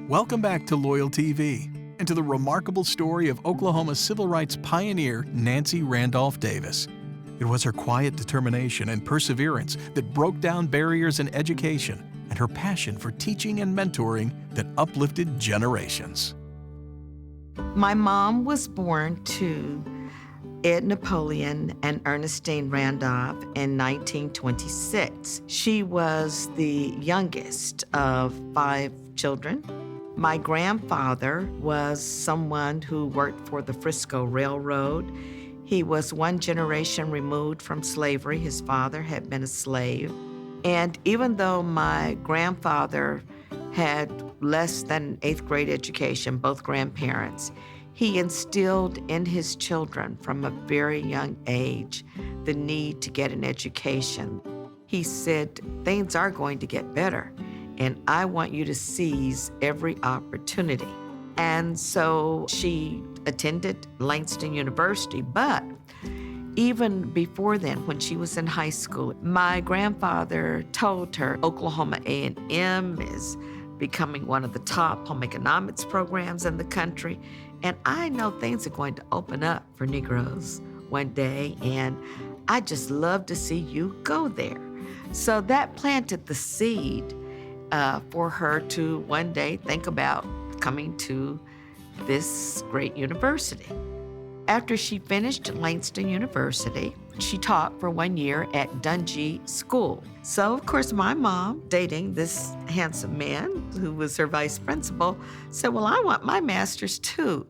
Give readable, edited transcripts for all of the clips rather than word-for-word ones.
Welcome back to LoyalTV and to the remarkable story of Oklahoma civil rights pioneer Nancy Randolph Davis. It was her quiet determination and perseverance that broke down barriers in education and her passion for teaching and mentoring that uplifted generations. My mom was born to Ed Napoleon and Ernestine Randolph in 1926. She was the youngest of 5 children. My grandfather was someone who worked for the Frisco Railroad. He was 1 generation removed from slavery. His father had been a slave. And even though my grandfather had less than 8th grade education, both grandparents, he instilled in his children from a very young age the need to get an education. He said, things are going to get better, and I want you to seize every opportunity. And so she attended Langston University, but even before then, when she was in high school, my grandfather told her Oklahoma A&M is becoming one of the top home economics programs in the country. And I know things are going to open up for Negroes one day, and I just love to see you go there. So that planted the seed for her to one day think about coming to this great university. After she finished Langston University, she taught for 1 year at Dungy School. So, of course, my mom, dating this handsome man who was her vice principal, said, well, I want my master's too.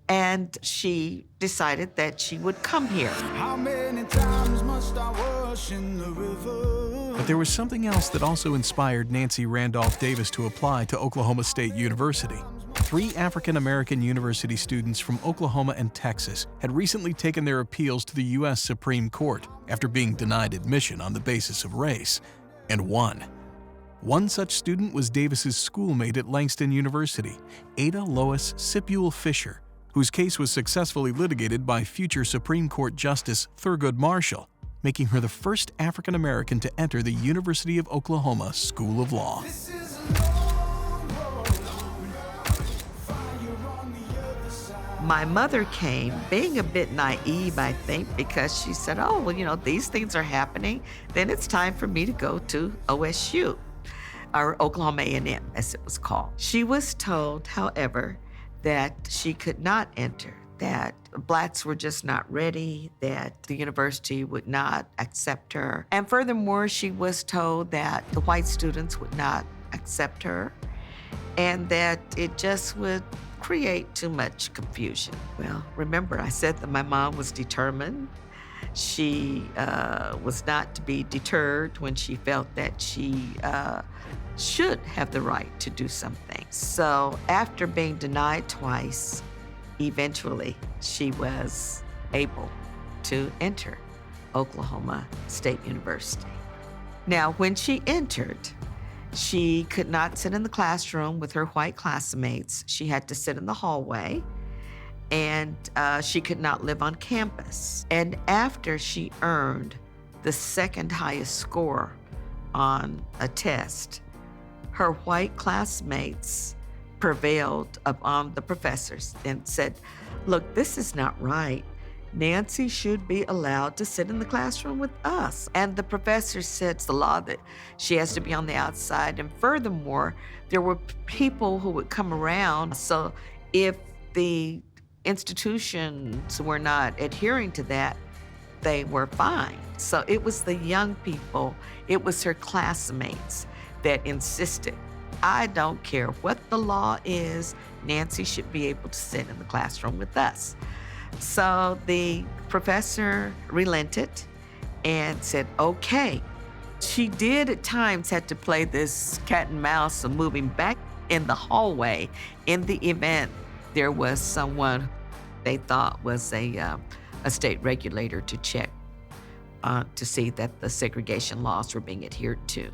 And she decided that she would come here. How many times must I wash in the river? But there was something else that also inspired Nancy Randolph Davis to apply to Oklahoma State University. 3 African-American university students from Oklahoma and Texas had recently taken their appeals to the U.S. Supreme Court after being denied admission on the basis of race, and won. One such student was Davis's schoolmate at Langston University, Ada Lois Sipule Fisher, whose case was successfully litigated by future Supreme Court Justice Thurgood Marshall, making her the first African-American to enter the University of Oklahoma School of Law. My mother came, being a bit naive, I think, because she said, oh, well, these things are happening. Then it's time for me to go to OSU, or Oklahoma A&M, as it was called. She was told, however, that she could not enter, that blacks were just not ready, that the university would not accept her. And furthermore, she was told that the white students would not accept her, and that it just would create too much confusion. Well, remember, I said that my mom was determined. She was not to be deterred when she felt that she should have the right to do something. So after being denied twice, eventually she was able to enter Oklahoma State University. Now, when she entered, she could not sit in the classroom with her white classmates. She had to sit in the hallway, and she could not live on campus. And after she earned the 2nd highest score on a test, her white classmates prevailed upon the professors and said, look, this is not right. Nancy should be allowed to sit in the classroom with us. And the professor said it's the law that she has to be on the outside. And furthermore, there were people who would come around. So if the institutions were not adhering to that, they were fined. So it was the young people, it was her classmates that insisted, I don't care what the law is, Nancy should be able to sit in the classroom with us. So the professor relented and said, okay. She did at times have to play this cat and mouse of moving back in the hallway in the event there was someone they thought was a state regulator to check to see that the segregation laws were being adhered to.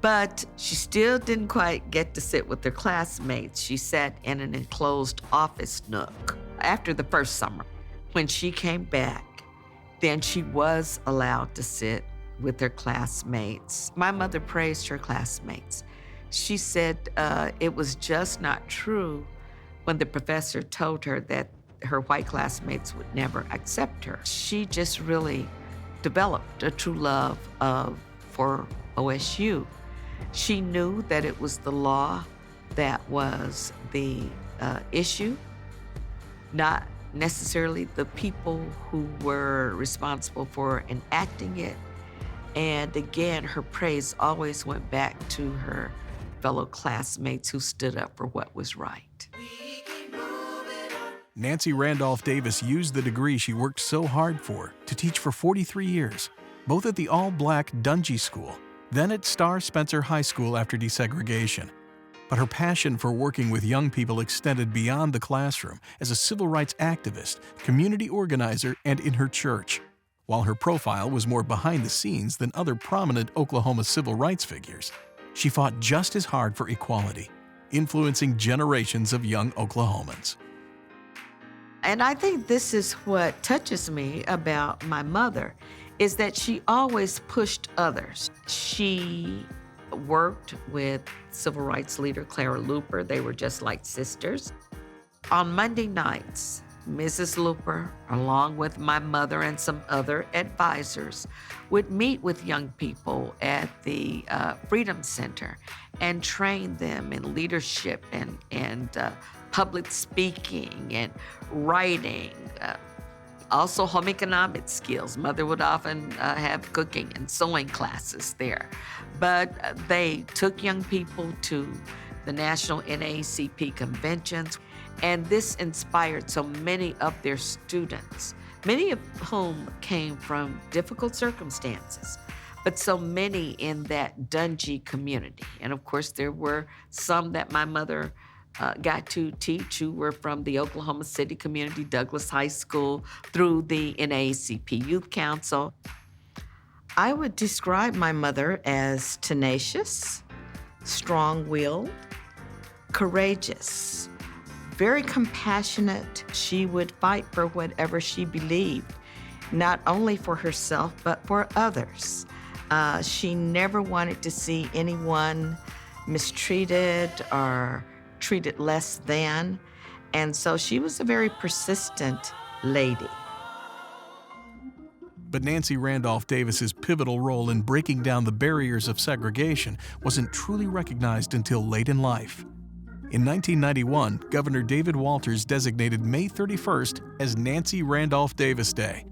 But she still didn't quite get to sit with her classmates. She sat in an enclosed office nook. After the first summer, when she came back, then she was allowed to sit with her classmates. My mother praised her classmates. She said it was just not true when the professor told her that her white classmates would never accept her. She just really developed a true love for OSU. She knew that it was the law that was the issue, not necessarily the people who were responsible for enacting it. And again, her praise always went back to her fellow classmates who stood up for what was right. Nancy Randolph Davis used the degree she worked so hard for to teach for 43 years, both at the all-black Dungy School, then at Star Spencer High School after desegregation. But her passion for working with young people extended beyond the classroom as a civil rights activist, community organizer, and in her church. While her profile was more behind the scenes than other prominent Oklahoma civil rights figures, she fought just as hard for equality, influencing generations of young Oklahomans. And I think this is what touches me about my mother, is that she always pushed others. She worked with civil rights leader Clara Looper. They were just like sisters. On Monday nights, Mrs. Looper, along with my mother and some other advisors, would meet with young people at the Freedom Center and train them in leadership and public speaking and writing, also home economic skills. Mother would often have cooking and sewing classes there. But they took young people to the national NAACP conventions, and this inspired so many of their students, many of whom came from difficult circumstances, but so many in that Dungy community. And of course, there were some that my mother got to teach who were from the Oklahoma City community, Douglas High School, through the NAACP Youth Council. I would describe my mother as tenacious, strong-willed, courageous, very compassionate. She would fight for whatever she believed, not only for herself, but for others. She never wanted to see anyone mistreated or treated less than, and so she was a very persistent lady. But Nancy Randolph Davis's pivotal role in breaking down the barriers of segregation wasn't truly recognized until late in life. In 1991, Governor David Walters designated May 31st as Nancy Randolph Davis Day.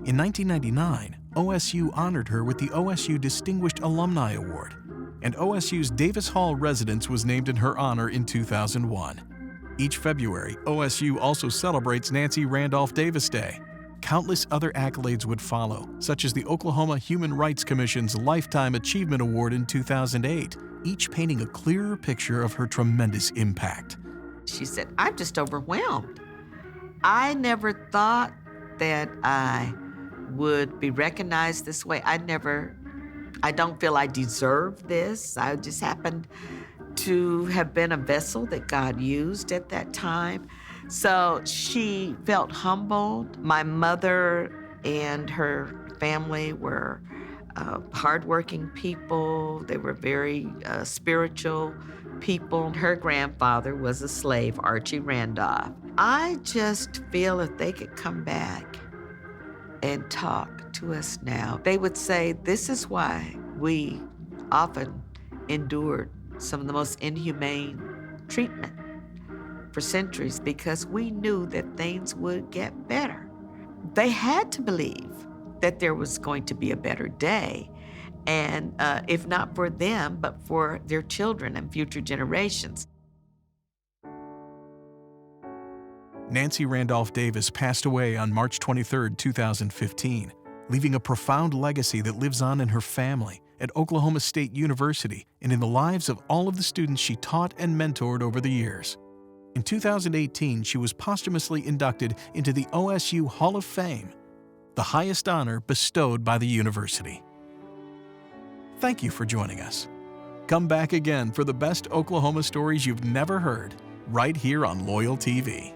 In 1999, OSU honored her with the OSU Distinguished Alumni Award, and OSU's Davis Hall residence was named in her honor in 2001. Each February, OSU also celebrates Nancy Randolph Davis Day. Countless other accolades would follow, such as the Oklahoma Human Rights Commission's Lifetime Achievement Award in 2008, each painting a clearer picture of her tremendous impact. She said, "I'm just overwhelmed. I never thought that I would be recognized this way. I don't feel I deserve this. I just happened to have been a vessel that God used at that time." So she felt humbled. My mother and her family were hardworking people. They were very spiritual people. Her grandfather was a slave, Archie Randolph. I just feel if they could come back and talk to us now, they would say, this is why we often endured some of the most inhumane treatment for centuries, because we knew that things would get better. They had to believe that there was going to be a better day, and if not for them, but for their children and future generations. Nancy Randolph Davis passed away on March 23, 2015, leaving a profound legacy that lives on in her family, at Oklahoma State University, and in the lives of all of the students she taught and mentored over the years. In 2018, she was posthumously inducted into the OSU Hall of Fame, the highest honor bestowed by the university. Thank you for joining us. Come back again for the best Oklahoma stories you've never heard, right here on LoyalTV.